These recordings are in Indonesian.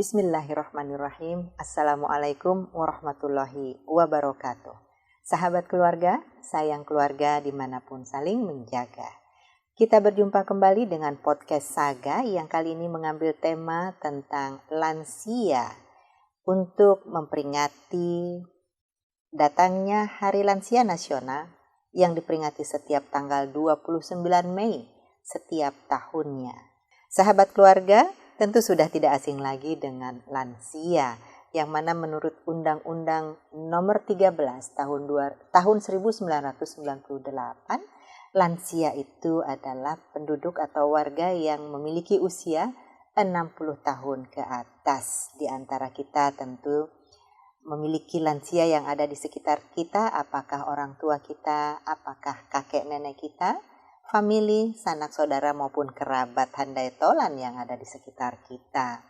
Bismillahirrahmanirrahim. Assalamualaikum warahmatullahi wabarakatuh. Sahabat keluarga, sayang keluarga dimanapun saling menjaga. Kita berjumpa kembali dengan podcast Saga yang kali ini mengambil tema tentang lansia untuk memperingati datangnya Hari Lansia Nasional yang diperingati setiap tanggal 29 Mei setiap tahunnya. Sahabat keluarga, tentu sudah tidak asing lagi dengan lansia, yang mana menurut Undang-Undang Nomor 13 tahun 1998, lansia itu adalah penduduk atau warga yang memiliki usia 60 tahun ke atas. Di antara kita tentu memiliki lansia yang ada di sekitar kita, apakah orang tua kita, apakah kakek nenek kita, famili, sanak saudara maupun kerabat handai tolan yang ada di sekitar kita.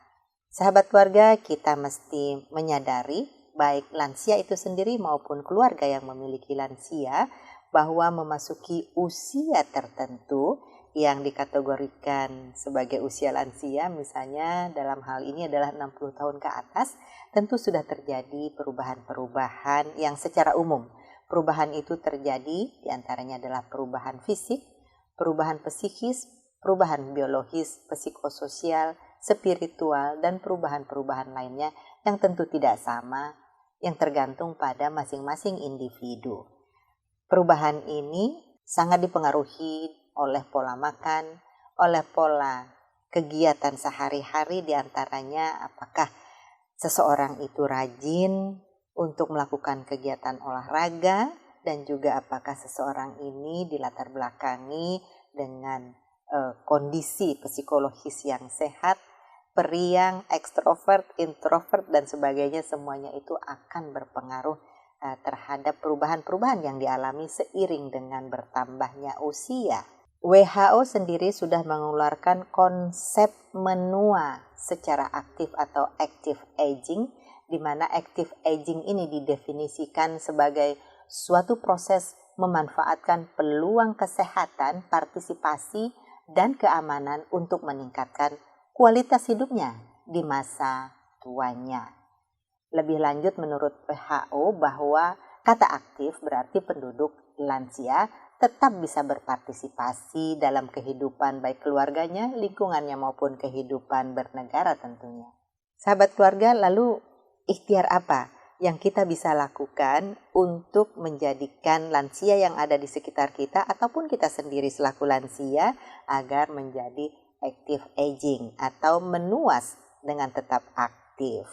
Sahabat keluarga, kita mesti menyadari baik lansia itu sendiri maupun keluarga yang memiliki lansia bahwa memasuki usia tertentu yang dikategorikan sebagai usia lansia, misalnya dalam hal ini adalah 60 tahun ke atas, tentu sudah terjadi perubahan-perubahan yang secara umum. Perubahan itu terjadi diantaranya adalah perubahan fisik, perubahan psikis, perubahan biologis, psikososial, spiritual, dan perubahan-perubahan lainnya yang tentu tidak sama, yang tergantung pada masing-masing individu. Perubahan ini sangat dipengaruhi oleh pola makan, oleh pola kegiatan sehari-hari, diantaranya apakah seseorang itu rajin untuk melakukan kegiatan olahraga, dan juga apakah seseorang ini dilatar belakangi dengan kondisi psikologis yang sehat, periang, ekstrovert, introvert, dan sebagainya. Semuanya itu akan berpengaruh terhadap perubahan-perubahan yang dialami seiring dengan bertambahnya usia. WHO sendiri sudah mengeluarkan konsep menua secara aktif atau active aging, di mana active aging ini didefinisikan sebagai suatu proses memanfaatkan peluang kesehatan, partisipasi, dan keamanan untuk meningkatkan kualitas hidupnya di masa tuanya. Lebih lanjut menurut WHO bahwa kata aktif berarti penduduk lansia tetap bisa berpartisipasi dalam kehidupan baik keluarganya, lingkungannya maupun kehidupan bernegara tentunya. Sahabat keluarga, lalu ikhtiar apa yang kita bisa lakukan untuk menjadikan lansia yang ada di sekitar kita ataupun kita sendiri selaku lansia agar menjadi active aging atau menuas dengan tetap aktif.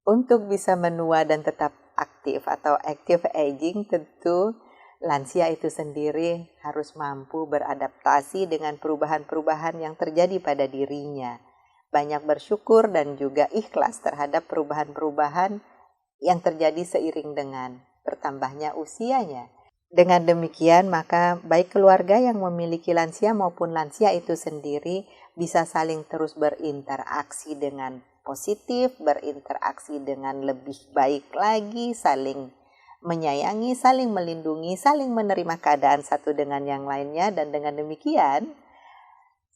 Untuk bisa menua dan tetap aktif atau active aging, tentu lansia itu sendiri harus mampu beradaptasi dengan perubahan-perubahan yang terjadi pada dirinya. Banyak bersyukur dan juga ikhlas terhadap perubahan-perubahan yang terjadi seiring dengan bertambahnya usianya. Dengan demikian, maka baik keluarga yang memiliki lansia maupun lansia itu sendiri bisa saling terus berinteraksi dengan positif, berinteraksi dengan lebih baik lagi, saling menyayangi, saling melindungi, saling menerima keadaan satu dengan yang lainnya, dan dengan demikian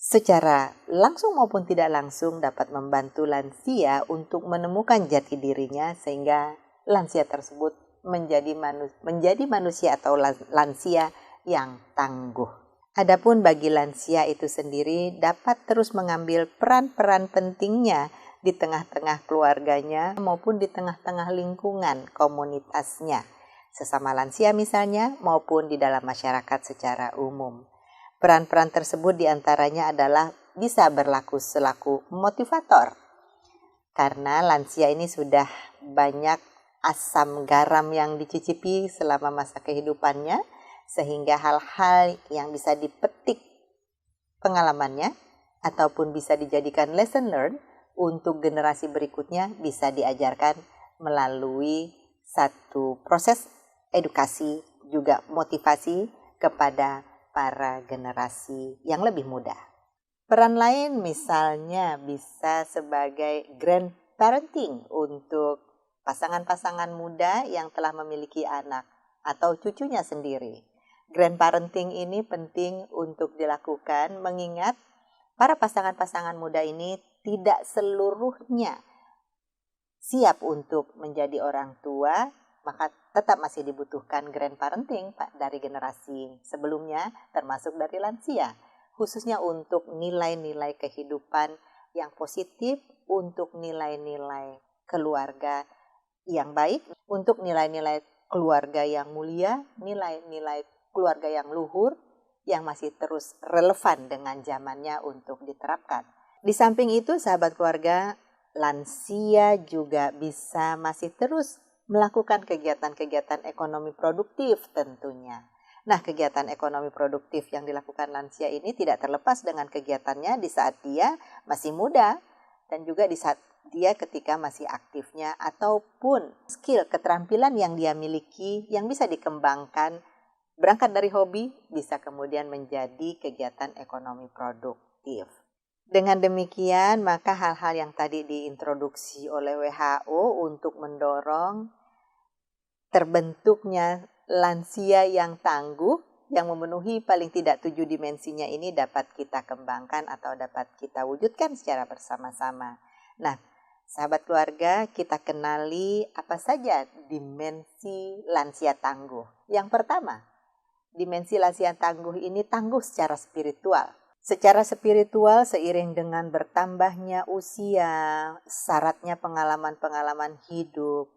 secara langsung maupun tidak langsung dapat membantu lansia untuk menemukan jati dirinya sehingga lansia tersebut menjadi manusia atau lansia yang tangguh. Adapun bagi lansia itu sendiri dapat terus mengambil peran-peran pentingnya di tengah-tengah keluarganya maupun di tengah-tengah lingkungan komunitasnya, sesama lansia misalnya, maupun di dalam masyarakat secara umum. Peran-peran tersebut diantaranya adalah bisa berlaku selaku motivator. Karena lansia ini sudah banyak asam garam yang dicicipi selama masa kehidupannya, sehingga hal-hal yang bisa dipetik pengalamannya ataupun bisa dijadikan lesson learned untuk generasi berikutnya bisa diajarkan melalui satu proses edukasi juga motivasi kepada para generasi yang lebih muda. Peran lain misalnya bisa sebagai grandparenting untuk pasangan-pasangan muda yang telah memiliki anak atau cucunya sendiri. Grandparenting ini penting untuk dilakukan mengingat para pasangan-pasangan muda ini tidak seluruhnya siap untuk menjadi orang tua, maka tetap masih dibutuhkan grandparenting Pak dari generasi sebelumnya termasuk dari lansia, khususnya untuk nilai-nilai kehidupan yang positif, untuk nilai-nilai keluarga yang baik, untuk nilai-nilai keluarga yang mulia, nilai-nilai keluarga yang luhur yang masih terus relevan dengan zamannya untuk diterapkan. Di samping itu, sahabat keluarga, lansia juga bisa masih terus melakukan kegiatan-kegiatan ekonomi produktif tentunya. Nah, kegiatan ekonomi produktif yang dilakukan lansia ini tidak terlepas dengan kegiatannya di saat dia masih muda dan juga di saat dia ketika masih aktifnya ataupun skill keterampilan yang dia miliki yang bisa dikembangkan berangkat dari hobi bisa kemudian menjadi kegiatan ekonomi produktif. Dengan demikian, maka hal-hal yang tadi diintroduksi oleh WHO untuk mendorong terbentuknya lansia yang tangguh, yang memenuhi paling tidak 7 dimensinya ini dapat kita kembangkan atau dapat kita wujudkan secara bersama-sama. Nah, sahabat keluarga, kita kenali apa saja dimensi lansia tangguh. Yang pertama, dimensi lansia tangguh ini tangguh secara spiritual. Secara spiritual seiring dengan bertambahnya usia, syaratnya pengalaman-pengalaman hidup,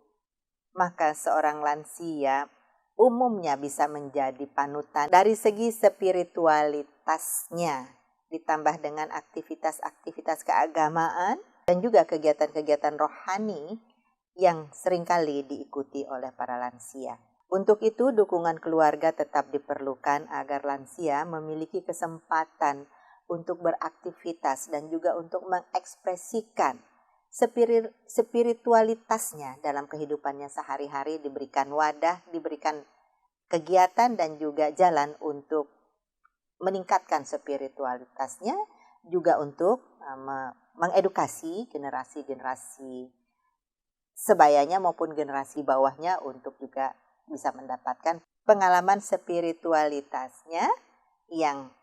maka seorang lansia umumnya bisa menjadi panutan dari segi spiritualitasnya, ditambah dengan aktivitas-aktivitas keagamaan dan juga kegiatan-kegiatan rohani yang seringkali diikuti oleh para lansia. Untuk itu, dukungan keluarga tetap diperlukan agar lansia memiliki kesempatan untuk beraktivitas dan juga untuk mengekspresikan spiritualitasnya dalam kehidupannya sehari-hari, diberikan wadah, diberikan kegiatan dan juga jalan untuk meningkatkan spiritualitasnya, juga untuk mengedukasi generasi-generasi sebayanya maupun generasi bawahnya untuk juga bisa mendapatkan pengalaman spiritualitasnya yang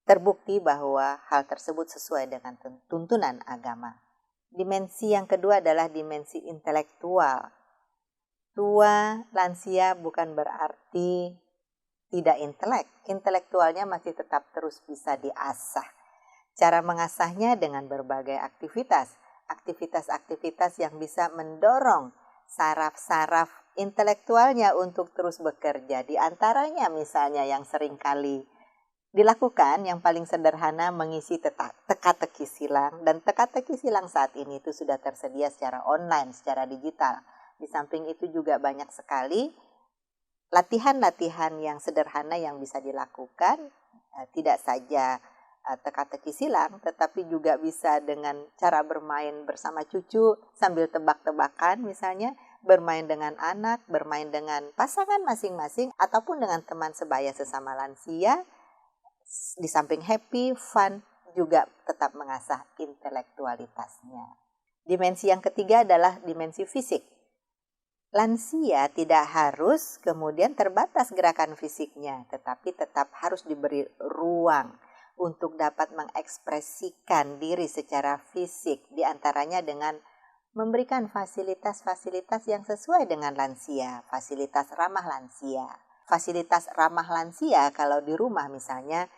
terbukti bahwa hal tersebut sesuai dengan tuntunan agama. Dimensi yang kedua adalah dimensi intelektual. Tua lansia bukan berarti tidak intelek. Intelektualnya masih tetap terus bisa diasah. Cara mengasahnya dengan berbagai aktivitas. Aktivitas-aktivitas yang bisa mendorong saraf-saraf intelektualnya untuk terus bekerja. Di antaranya misalnya yang seringkali dilakukan yang paling sederhana mengisi teka-teki silang, dan teka-teki silang saat ini itu sudah tersedia secara online, secara digital. Di samping itu juga banyak sekali latihan-latihan yang sederhana yang bisa dilakukan, tidak saja teka-teki silang, tetapi juga bisa dengan cara bermain bersama cucu sambil tebak-tebakan misalnya, bermain dengan anak, bermain dengan pasangan masing-masing, ataupun dengan teman sebaya sesama lansia. Di samping happy, fun, juga tetap mengasah intelektualitasnya. Dimensi yang ketiga adalah dimensi fisik. Lansia tidak harus kemudian terbatas gerakan fisiknya, tetapi tetap harus diberi ruang untuk dapat mengekspresikan diri secara fisik, diantaranya dengan memberikan fasilitas-fasilitas yang sesuai dengan lansia, fasilitas ramah lansia. Fasilitas ramah lansia kalau di rumah misalnya,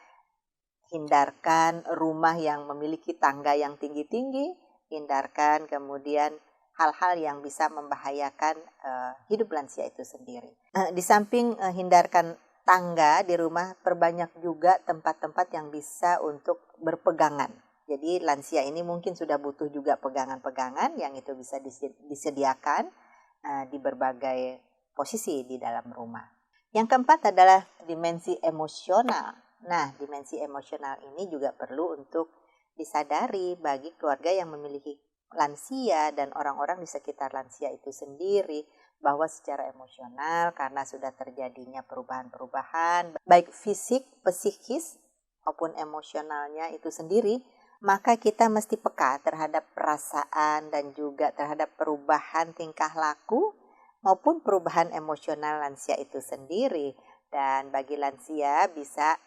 hindarkan rumah yang memiliki tangga yang tinggi-tinggi, hindarkan kemudian hal-hal yang bisa membahayakan hidup lansia itu sendiri. Di samping hindarkan tangga di rumah, perbanyak juga tempat-tempat yang bisa untuk berpegangan. Jadi lansia ini mungkin sudah butuh juga pegangan-pegangan yang itu bisa disediakan di berbagai posisi di dalam rumah. Yang keempat adalah dimensi emosional. Nah, dimensi emosional ini juga perlu untuk disadari bagi keluarga yang memiliki lansia dan orang-orang di sekitar lansia itu sendiri, bahwa secara emosional karena sudah terjadinya perubahan-perubahan baik fisik, psikis maupun emosionalnya itu sendiri, maka kita mesti peka terhadap perasaan dan juga terhadap perubahan tingkah laku maupun perubahan emosional lansia itu sendiri. Dan bagi lansia bisa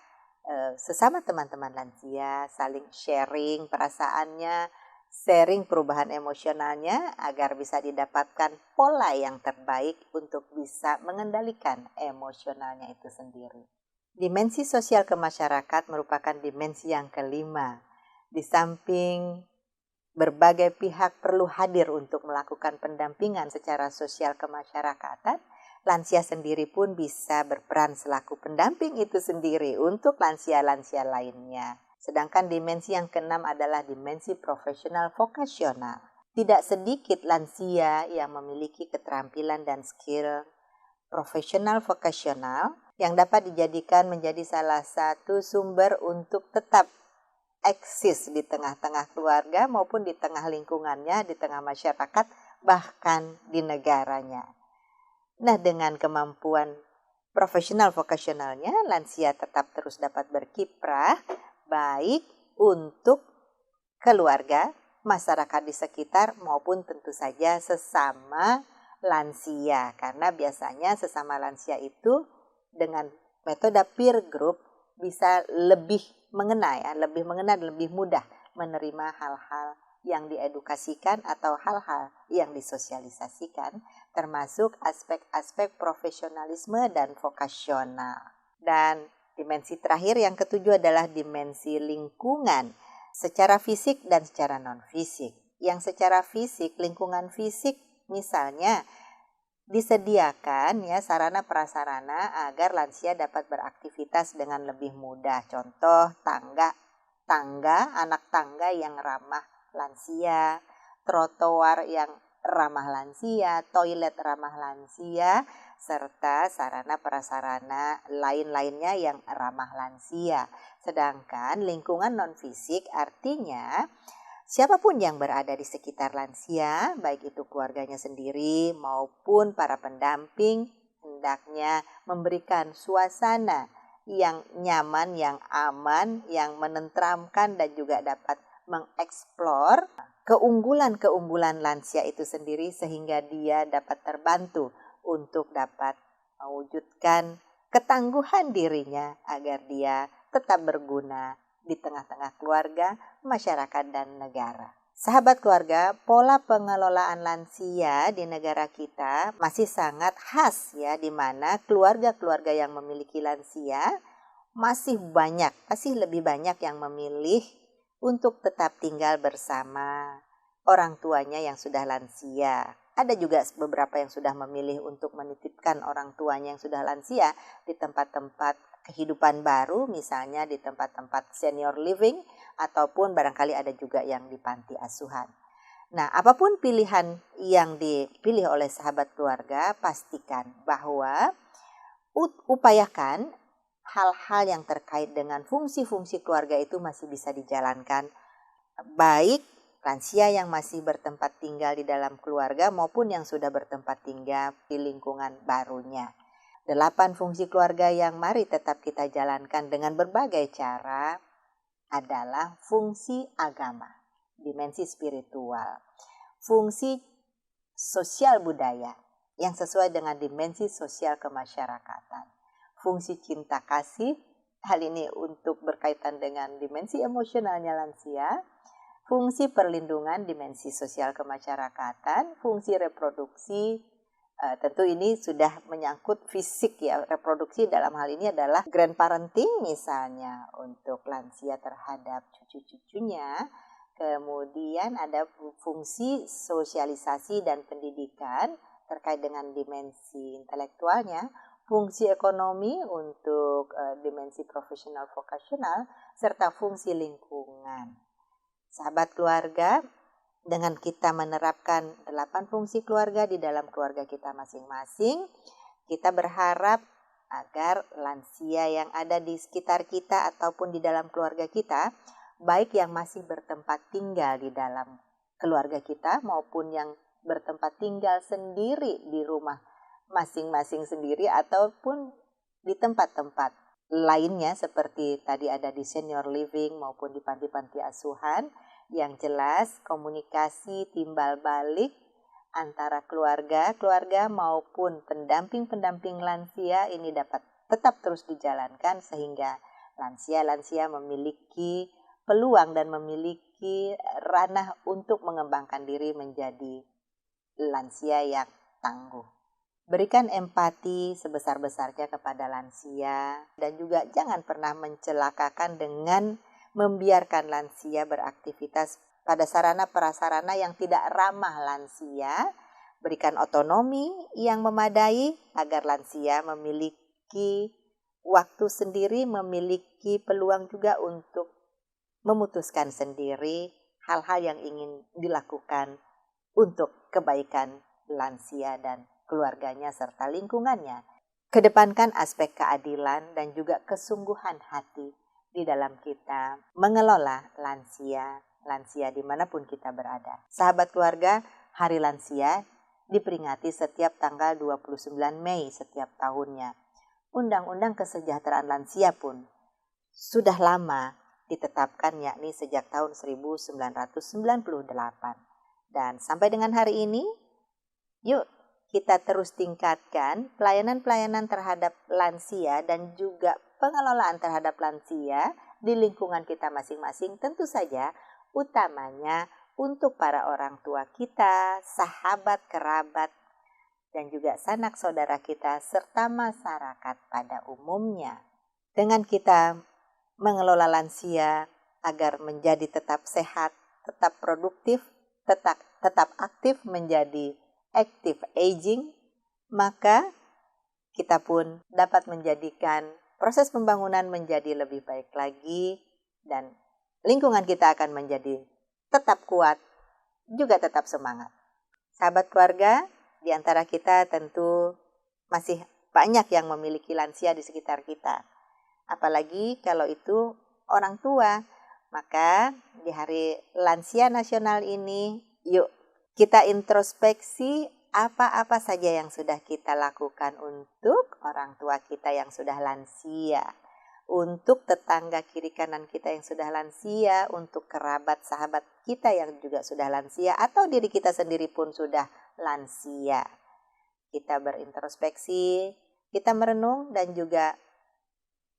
sesama teman-teman lansia saling sharing perasaannya, sharing perubahan emosionalnya agar bisa didapatkan pola yang terbaik untuk bisa mengendalikan emosionalnya itu sendiri. Dimensi sosial kemasyarakatan merupakan dimensi yang kelima. Di samping berbagai pihak perlu hadir untuk melakukan pendampingan secara sosial kemasyarakatan, lansia sendiri pun bisa berperan selaku pendamping itu sendiri untuk lansia-lansia lainnya. Sedangkan dimensi yang keenam adalah dimensi profesional vokasional. Tidak sedikit lansia yang memiliki keterampilan dan skill profesional vokasional yang dapat dijadikan menjadi salah satu sumber untuk tetap eksis di tengah-tengah keluarga maupun di tengah lingkungannya, di tengah masyarakat, bahkan di negaranya. Nah, dengan kemampuan profesional vokasionalnya, lansia tetap terus dapat berkiprah baik untuk keluarga, masyarakat di sekitar maupun tentu saja sesama lansia. Karena biasanya sesama lansia itu dengan metode peer group bisa lebih mengena lebih mudah menerima hal-hal yang diedukasikan atau hal-hal yang disosialisasikan, termasuk aspek-aspek profesionalisme dan vokasional. Dan dimensi terakhir yang ketujuh adalah dimensi lingkungan, secara fisik dan secara non-fisik. Yang secara fisik, lingkungan fisik misalnya disediakan sarana prasarana agar lansia dapat beraktivitas dengan lebih mudah. Contoh anak tangga yang ramah lansia, trotoar yang ramah lansia, toilet ramah lansia, serta sarana prasarana lain-lainnya yang ramah lansia. Sedangkan lingkungan non-fisik artinya siapapun yang berada di sekitar lansia, baik itu keluarganya sendiri maupun para pendamping, hendaknya memberikan suasana yang nyaman, yang aman, yang menenteramkan dan juga dapat mengeksplor keunggulan-keunggulan lansia itu sendiri sehingga dia dapat terbantu untuk dapat mewujudkan ketangguhan dirinya agar dia tetap berguna di tengah-tengah keluarga, masyarakat, dan negara. Sahabat keluarga, pola pengelolaan lansia di negara kita masih sangat khas di mana keluarga-keluarga yang memiliki lansia masih lebih banyak yang memilih untuk tetap tinggal bersama orang tuanya yang sudah lansia. Ada juga beberapa yang sudah memilih untuk menitipkan orang tuanya yang sudah lansia di tempat-tempat kehidupan baru, misalnya di tempat-tempat senior living, ataupun barangkali ada juga yang di panti asuhan. Nah, apapun pilihan yang dipilih oleh sahabat keluarga, pastikan bahwa upayakan hal-hal yang terkait dengan fungsi-fungsi keluarga itu masih bisa dijalankan, baik lansia yang masih bertempat tinggal di dalam keluarga maupun yang sudah bertempat tinggal di lingkungan barunya. 8 fungsi keluarga yang mari tetap kita jalankan dengan berbagai cara adalah fungsi agama, dimensi spiritual, fungsi sosial budaya yang sesuai dengan dimensi sosial kemasyarakatan, fungsi cinta kasih, hal ini untuk berkaitan dengan dimensi emosionalnya lansia, fungsi perlindungan, dimensi sosial kemasyarakatan, fungsi reproduksi. Tentu ini sudah menyangkut fisik reproduksi dalam hal ini adalah grandparenting misalnya untuk lansia terhadap cucu-cucunya. Kemudian ada fungsi sosialisasi dan pendidikan terkait dengan dimensi intelektualnya, fungsi ekonomi untuk dimensi profesional vokasional, serta fungsi lingkungan. Sahabat keluarga, dengan kita menerapkan 8 fungsi keluarga di dalam keluarga kita masing-masing, kita berharap agar lansia yang ada di sekitar kita ataupun di dalam keluarga kita, baik yang masih bertempat tinggal di dalam keluarga kita maupun yang bertempat tinggal sendiri di rumah masing-masing sendiri ataupun di tempat-tempat lainnya seperti tadi ada di senior living maupun di panti-panti asuhan. Yang jelas komunikasi timbal balik antara keluarga maupun pendamping-pendamping lansia ini dapat tetap terus dijalankan sehingga lansia-lansia memiliki peluang dan memiliki ranah untuk mengembangkan diri menjadi lansia yang tangguh. Berikan empati sebesar-besarnya kepada lansia dan juga jangan pernah mencelakakan dengan membiarkan lansia beraktivitas pada sarana prasarana yang tidak ramah lansia. Berikan otonomi yang memadai agar lansia memiliki waktu sendiri, memiliki peluang juga untuk memutuskan sendiri hal-hal yang ingin dilakukan untuk kebaikan lansia dan keluarganya serta lingkungannya. Kedepankan aspek keadilan dan juga kesungguhan hati di dalam kita mengelola lansia dimanapun kita berada. Sahabat keluarga, Hari Lansia diperingati setiap tanggal 29 Mei setiap tahunnya. Undang-Undang Kesejahteraan Lansia pun sudah lama ditetapkan, yakni sejak tahun 1998. Dan sampai dengan hari ini, yuk kita terus tingkatkan pelayanan-pelayanan terhadap lansia dan juga pengelolaan terhadap lansia di lingkungan kita masing-masing, tentu saja utamanya untuk para orang tua kita, sahabat, kerabat, dan juga sanak saudara kita, serta masyarakat pada umumnya. Dengan kita mengelola lansia agar menjadi tetap sehat, tetap produktif, tetap aktif menjadi active aging, maka kita pun dapat menjadikan proses pembangunan menjadi lebih baik lagi dan lingkungan kita akan menjadi tetap kuat, juga tetap semangat. Sahabat keluarga, di antara kita tentu masih banyak yang memiliki lansia di sekitar kita. Apalagi kalau itu orang tua. Maka di Hari Lansia Nasional ini, yuk kita introspeksi apa-apa saja yang sudah kita lakukan untuk orang tua kita yang sudah lansia, untuk tetangga kiri kanan kita yang sudah lansia, untuk kerabat sahabat kita yang juga sudah lansia, atau diri kita sendiri pun sudah lansia. Kita berintrospeksi, kita merenung dan juga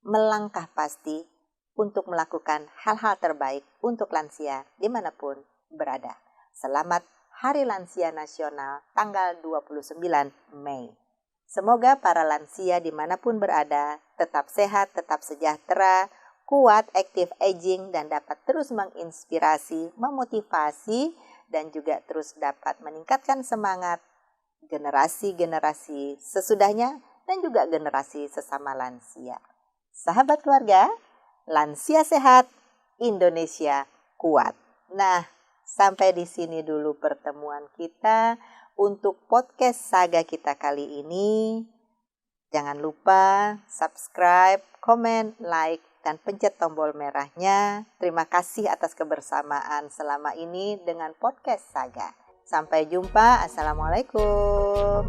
melangkah pasti untuk melakukan hal-hal terbaik untuk lansia dimanapun berada. Selamat Hari Lansia Nasional tanggal 29 Mei. Semoga para lansia dimanapun berada tetap sehat, tetap sejahtera, kuat, active aging, dan dapat terus menginspirasi, memotivasi, dan juga terus dapat meningkatkan semangat generasi-generasi sesudahnya dan juga generasi sesama lansia. Sahabat keluarga, lansia sehat, Indonesia kuat. Nah, sampai di sini dulu pertemuan kita untuk podcast Saga kita kali ini. Jangan lupa subscribe, komen, like, dan pencet tombol merahnya. Terima kasih atas kebersamaan selama ini dengan podcast Saga. Sampai jumpa. Assalamualaikum.